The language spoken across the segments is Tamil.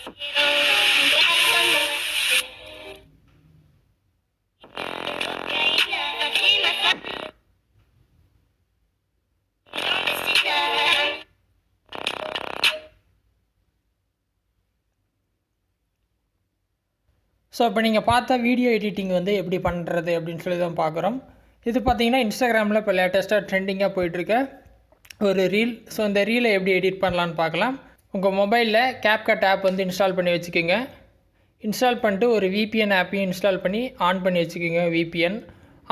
ஸோ இப்போ நீங்கள் பார்த்த வீடியோ எடிட்டிங் வந்து எப்படி பண்ணுறது அப்படின்னு சொல்லி தான் பார்க்குறோம். இது பார்த்தீங்கன்னா இன்ஸ்டாகிராமில் இப்போ லேட்டஸ்ட்டாக ட்ரெண்டிங்காக போயிட்டுருக்க ஒரு ரீல். ஸோ இந்த ரீலை எப்படி எடிட் பண்ணலான்னு பார்க்கலாம். உங்கள் மொபைலில் Capcut ஆப் வந்து இன்ஸ்டால் பண்ணி வச்சுக்கோங்க. இன்ஸ்டால் பண்ணிட்டு ஒரு VPN ஆப்பையும் இன்ஸ்டால் பண்ணி ஆன் பண்ணி வச்சுக்கோங்க. VPN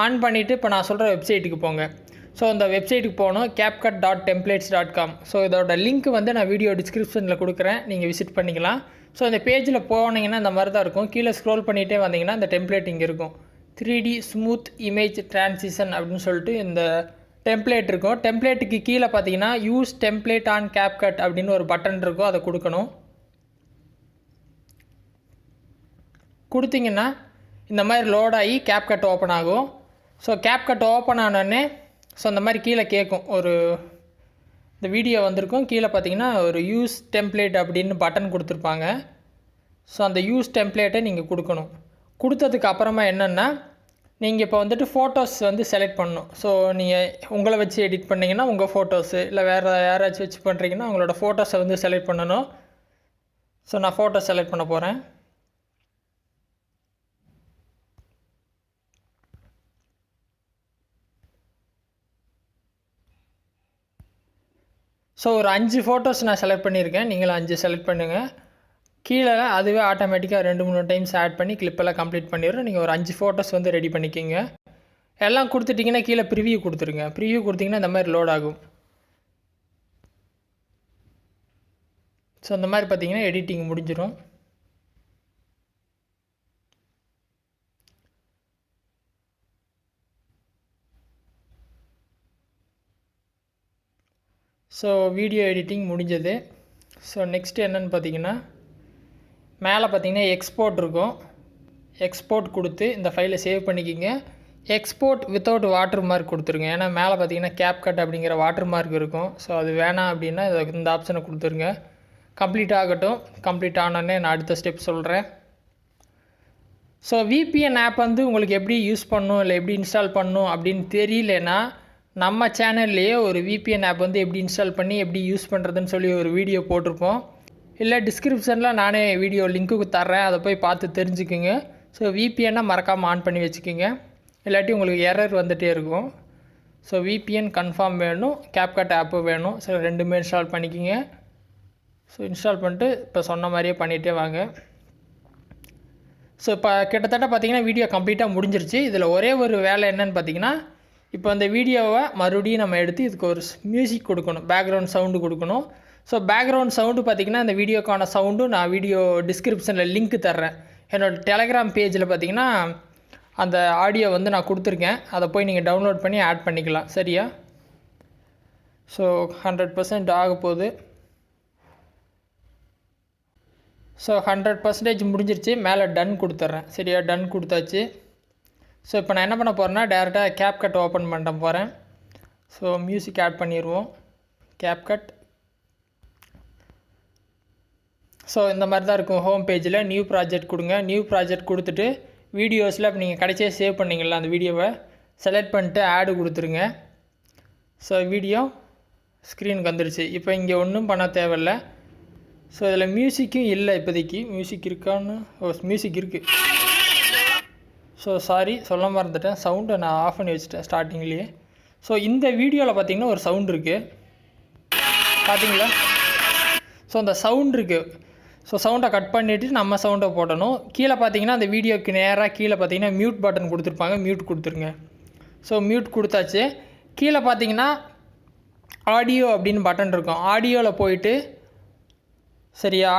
ஆன் பண்ணிவிட்டு இப்போ நான் சொல்கிற வெப்சைட்டுக்கு போங்க. ஸோ இந்த வெப்சைட்டுக்கு போகணும், capcut.templates.com. ஸோ இதோட லிங்க் வந்து நான் வீடியோ டிஸ்கிரிப்ஷனில் கொடுக்குறேன், நீங்கள் விசிட் பண்ணிக்கலாம். ஸோ இந்த பேஜில் போனீங்கன்னா இந்த மாதிரி தான் இருக்கும். கீழே ஸ்க்ரோல் பண்ணிகிட்டே வந்தீங்கன்னா இந்த டெம்ப்ளேட் இங்கே இருக்கும். 3D ஸ்மூத் இமேஜ் ட்ரான்சிஷன் அப்படின்னு சொல்லிட்டு இந்த டெம்ப்ளேட் இருக்கும். டெம்ப்ளேட்டுக்கு கீழே பார்த்தீங்கன்னா யூஸ் டெம்ப்ளேட் ஆன் Capcut அப்படின்னு ஒரு பட்டன் இருக்கும், அதை கொடுக்கணும். கொடுத்தீங்கன்னா இந்த மாதிரி லோட் ஆகி Capcut ஓப்பன் ஆகும். ஸோ Capcut ஓப்பன் ஆனோடனே ஸோ இந்த மாதிரி கீழே கேட்கும், ஒரு இந்த வீடியோ வந்திருக்கும். கீழே பார்த்தீங்கன்னா ஒரு யூஸ் டெம்ப்ளேட் அப்படின்னு பட்டன் கொடுத்துருப்பாங்க. ஸோ அந்த யூஸ் டெம்ப்ளேட்டை நீங்கள் கொடுக்கணும். கொடுத்ததுக்கு அப்புறமா என்னென்னா நீங்கள் இப்போ வந்துட்டு ஃபோட்டோஸ் வந்து செலக்ட் பண்ணணும். ஸோ நீங்கள் உங்களை வச்சு எடிட் பண்ணிங்கன்னா உங்கள் ஃபோட்டோஸு, இல்லை வேறு யாராச்சும் வச்சு பண்ணுறீங்கன்னா உங்களோட ஃபோட்டோஸை வந்து செலக்ட் பண்ணணும். ஸோ நான் ஃபோட்டோ செலக்ட் பண்ண போகிறேன். ஸோ ஒரு 5 ஃபோட்டோஸ் நான் செலக்ட் பண்ணியிருக்கேன், நீங்களும் 5 செலக்ட் பண்ணுங்கள். கீழே அதுவே ஆட்டோமேட்டிக்காக 2-3 டைம்ஸ் ஆட் பண்ணி கிளிப்பெல்லாம் கம்ப்ளீட் பண்ணிடுறோம். நீங்கள் ஒரு 5 ஃபோட்டோஸ் வந்து ரெடி பண்ணிக்கிங்க. எல்லாம் கொடுத்துட்டிங்கன்னா கீழே ப்ரிவியூ கொடுத்துருங்க. ப்ரிவியூ கொடுத்திங்கன்னா இந்த மாதிரி லோட் ஆகும். ஸோ இந்த மாதிரி பார்த்தீங்கன்னா எடிட்டிங் முடிஞ்சிடும். ஸோ வீடியோ எடிட்டிங் முடிஞ்சது. ஸோ நெக்ஸ்ட்டு என்னென்னு பார்த்தீங்கன்னா மேலே பார்த்தீங்கன்னா எக்ஸ்போர்ட் இருக்கும். எக்ஸ்போர்ட் கொடுத்து இந்த ஃபைலை சேவ் பண்ணிக்கிங்க. எக்ஸ்போர்ட் வித்தவுட் வாட்டர் மார்க் கொடுத்துருங்க. ஏன்னா மேலே பார்த்தீங்கன்னா Capcut அப்படிங்கிற வாட்டர் மார்க் இருக்கும். ஸோ அது வேணாம் அப்படின்னா இந்த ஆப்ஷனை கொடுத்துருங்க. கம்ப்ளீட் ஆகட்டும். கம்ப்ளீட் ஆனோடனே நான் அடுத்த ஸ்டெப் சொல்கிறேன். ஸோ VPN ஆப் வந்து உங்களுக்கு எப்படி யூஸ் பண்ணணும், இல்லை எப்படி இன்ஸ்டால் பண்ணணும் அப்படின்னு தெரியலனா நம்ம சேனல்லையே ஒரு VPN ஆப் வந்து எப்படி இன்ஸ்டால் பண்ணி எப்படி யூஸ் பண்ணுறதுன்னு சொல்லி ஒரு வீடியோ போட்டிருப்போம். இல்லை டிஸ்கிரிப்ஷனில் நானே வீடியோ லிங்க்கு தர்றேன், அதை போய் பார்த்து தெரிஞ்சுக்குங்க. ஸோ VPN மறக்காமல் ஆன் பண்ணி வச்சுக்கோங்க, இல்லாட்டி உங்களுக்கு எரர் வந்துகிட்டே இருக்கும். ஸோ VPN கன்ஃபார்ம் வேணும், Capcut ஆப்பு வேணும். ஸோ ரெண்டுமே இன்ஸ்டால் பண்ணிக்கிங்க. ஸோ இன்ஸ்டால் பண்ணிட்டு இப்போ சொன்ன மாதிரியே பண்ணிகிட்டே வாங்க. ஸோ இப்போ கிட்டத்தட்ட பார்த்திங்கன்னா வீடியோ கம்ப்ளீட்டாக முடிஞ்சிருச்சு. இதில் ஒரே ஒரு வேலை என்னென்னு பார்த்தீங்கன்னா இப்போ அந்த வீடியோவை மறுபடியும் நம்ம எடுத்து இதுக்கு ஒரு மியூசிக் கொடுக்கணும், பேக்ரவுண்ட் சவுண்டு கொடுக்கணும். ஸோ பேக்ரவுண்ட் சவுண்டு பார்த்திங்கன்னா இந்த வீடியோக்கான சவுண்டும் நான் வீடியோ டிஸ்கிரிப்ஷனில் லிங்க் தர்றேன். என்னோடய டெலகிராம் பேஜில் பார்த்திங்கன்னா அந்த ஆடியோ வந்து நான் கொடுத்துருக்கேன், அதை போய் நீங்கள் டவுன்லோட் பண்ணி ஆட் பண்ணிக்கலாம். சரியா? ஸோ 100% ஆக போகுது. ஸோ 100% முடிஞ்சிருச்சு. மேலே டன் கொடுத்துட்றேன். சரியா? டன் கொடுத்தாச்சு. ஸோ இப்போ நான் என்ன பண்ண போகிறேன்னா டேரெக்டாக Capcut ஓப்பன் பண்ண போகிறேன். ஸோ மியூசிக் ஆட் பண்ணிடுவோம். Capcut. ஸோ இந்த மாதிரி தான் இருக்கும். ஹோம் பேஜில் நியூ ப்ராஜெக்ட் கொடுங்க. நியூ ப்ராஜெக்ட் கொடுத்துட்டு வீடியோஸில் இப்போ நீங்கள் கடைசியாக சேவ் பண்ணிங்களா அந்த வீடியோவை செலக்ட் பண்ணிட்டு ஆடு கொடுத்துருங்க. ஸோ வீடியோ ஸ்க்ரீனுக்கு வந்துடுச்சு. இப்போ இங்கே ஒன்றும் பண்ண தேவையில்ல. ஸோ இதில் மியூசிக்கும் இல்லை இப்போதைக்கு. மியூசிக் இருக்கான்னு மியூசிக் இருக்குது. ஸோ சாரி சொல்ல மறந்துட்டேன், சவுண்டை நான் ஆஃப் பண்ணி வச்சுட்டேன் ஸ்டார்டிங்லேயே. ஸோ இந்த வீடியோவில் பார்த்திங்கன்னா ஒரு சவுண்ட் இருக்குது, பார்த்தீங்களா? ஸோ அந்த சவுண்ட் இருக்குது. ஸோ சவுண்டை கட் பண்ணிவிட்டு நம்ம சவுண்டை போடணும். கீழே பார்த்தீங்கன்னா அந்த வீடியோக்கு நேராக கீழே பார்த்தீங்கன்னா மியூட் பட்டன் கொடுத்துருப்பாங்க, மியூட் கொடுத்துருங்க. ஸோ மியூட் கொடுத்தாச்சு. கீழே பார்த்தீங்கன்னா ஆடியோ அப்படின்னு பட்டன் இருக்கும். ஆடியோவில் போயிட்டு சரியா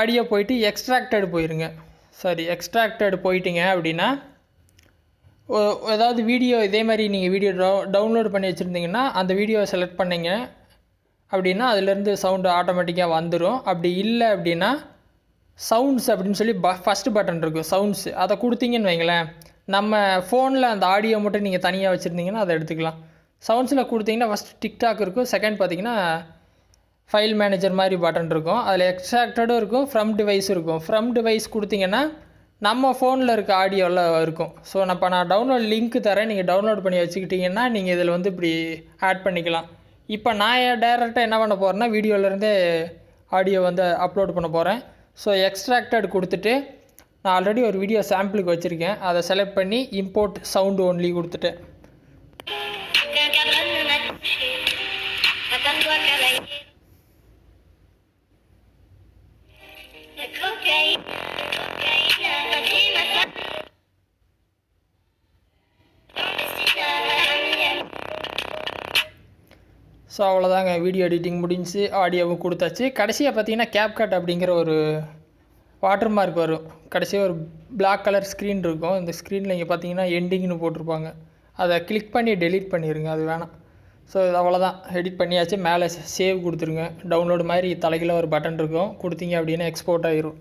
ஆடியோ போயிட்டு எக்ஸ்ட்ராக்டட் போயிருங்க. சரி, எக்ஸ்ட்ராக்டட் போயிட்டீங்க அப்படின்னா ஏதாவது வீடியோ இதே மாதிரி நீங்கள் வீடியோ டவுன்லோட் பண்ணி வச்சுருந்தீங்கன்னா அந்த வீடியோவை செலக்ட் பண்ணிங்க அப்படின்னா அதுலேருந்து சவுண்டு ஆட்டோமேட்டிக்காக வந்துடும். அப்படி இல்லை அப்படின்னா சவுண்ட்ஸ் அப்படின்னு சொல்லி ஃபஸ்ட்டு பட்டன் இருக்கும், சவுண்ட்ஸு, அதை கொடுத்தீங்கன்னு வைங்களேன், நம்ம ஃபோனில் அந்த ஆடியோ மட்டும் நீங்கள் தனியாக வச்சுருந்தீங்கன்னா அதை எடுத்துக்கலாம். சவுண்ட்ஸில் கொடுத்தீங்கன்னா ஃபஸ்ட்டு டிக்டாக் இருக்கும், செகண்ட் பார்த்தீங்கன்னா ஃபைல் மேனேஜர் மாதிரி பட்டன் இருக்கும். அதில் எக்ஸ்ட்ராக்டடும் இருக்கும், ஃப்ரம் டிவைஸ் இருக்கும். ஃப்ரம் டிவைஸ் கொடுத்தீங்கன்னா நம்ம ஃபோனில் இருக்க ஆடியோவில் இருக்கும். ஸோ நான் டவுன்லோட் லிங்க் தரேன், நீங்கள் டவுன்லோட் பண்ணி வச்சுக்கிட்டிங்கன்னா நீங்கள் இதில் வந்து இப்படி ஆட் பண்ணிக்கலாம். இப்போ நான் டேரெக்டாக என்ன பண்ண போகிறேன்னா வீடியோவிலேருந்தே ஆடியோ வந்து அப்லோட் பண்ண போகிறேன். ஸோ எக்ஸ்ட்ராக்டட் கொடுத்துட்டு நான் ஆல்ரெடி ஒரு வீடியோ சாம்பிளுக்கு வச்சுருக்கேன், அதை செலக்ட் பண்ணி இம்போர்ட் சவுண்டு ஒன்லி கொடுத்துட்டேன். ஸோ அவ்வளோதாங்க, வீடியோ எடிட்டிங் முடிஞ்சு ஆடியோவும் கொடுத்தாச்சு. கடைசியாக பார்த்தீங்கன்னா Capcut அப்படிங்கிற ஒரு வாட்டர் மார்க் வரும். கடைசியாக ஒரு பிளாக் கலர் ஸ்க்ரீன் இருக்கும். இந்த ஸ்க்ரீனில் இங்கே பார்த்தீங்கன்னா எண்டிங்னு போட்டிருப்பாங்க. அதை கிளிக் பண்ணி டெலீட் பண்ணிடுங்க, அது வேணாம். ஸோ இது அவ்வளோதான், எடிட் பண்ணியாச்சு. மேலே சேவ் கொடுத்துருங்க. டவுன்லோடு மாதிரி தலையில் ஒரு பட்டன் இருக்கும், கொடுத்தீங்க அப்படின்னா எக்ஸ்போர்ட் ஆகிரும்.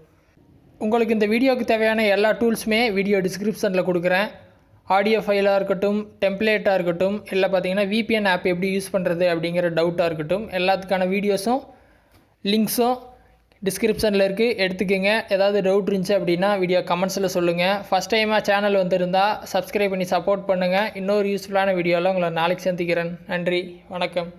உங்களுக்கு இந்த வீடியோவுக்கு தேவையான எல்லா டூல்ஸுமே வீடியோ டிஸ்கிரிப்ஷனில் கொடுக்குறேன். ஆடியோ ஃபைலாக இருக்கட்டும், டெம்ப்ளேட்டாக இருக்கட்டும், இல்லை பார்த்தீங்கன்னா VPN ஆப் எப்படி யூஸ் பண்ணுறது அப்படிங்கிற டவுட்டாக இருக்கட்டும், எல்லாத்துக்கான வீடியோஸும் லிங்க்ஸும் டிஸ்கிரிப்ஷனில் இருக்குது, எடுத்துக்கோங்க. ஏதாவது டவுட் இருந்துச்சு அப்படின்னா வீடியோ கமெண்ட்ஸில் சொல்லுங்கள். ஃபஸ்ட் டைமாக சேனல் வந்திருந்தால் சப்ஸ்கிரைப் பண்ணி சப்போர்ட் பண்ணுங்கள். இன்னொரு யூஸ்ஃபுல்லான வீடியோவில் உங்களை நாளைக்கு சந்திக்கிறேன். நன்றி, வணக்கம்.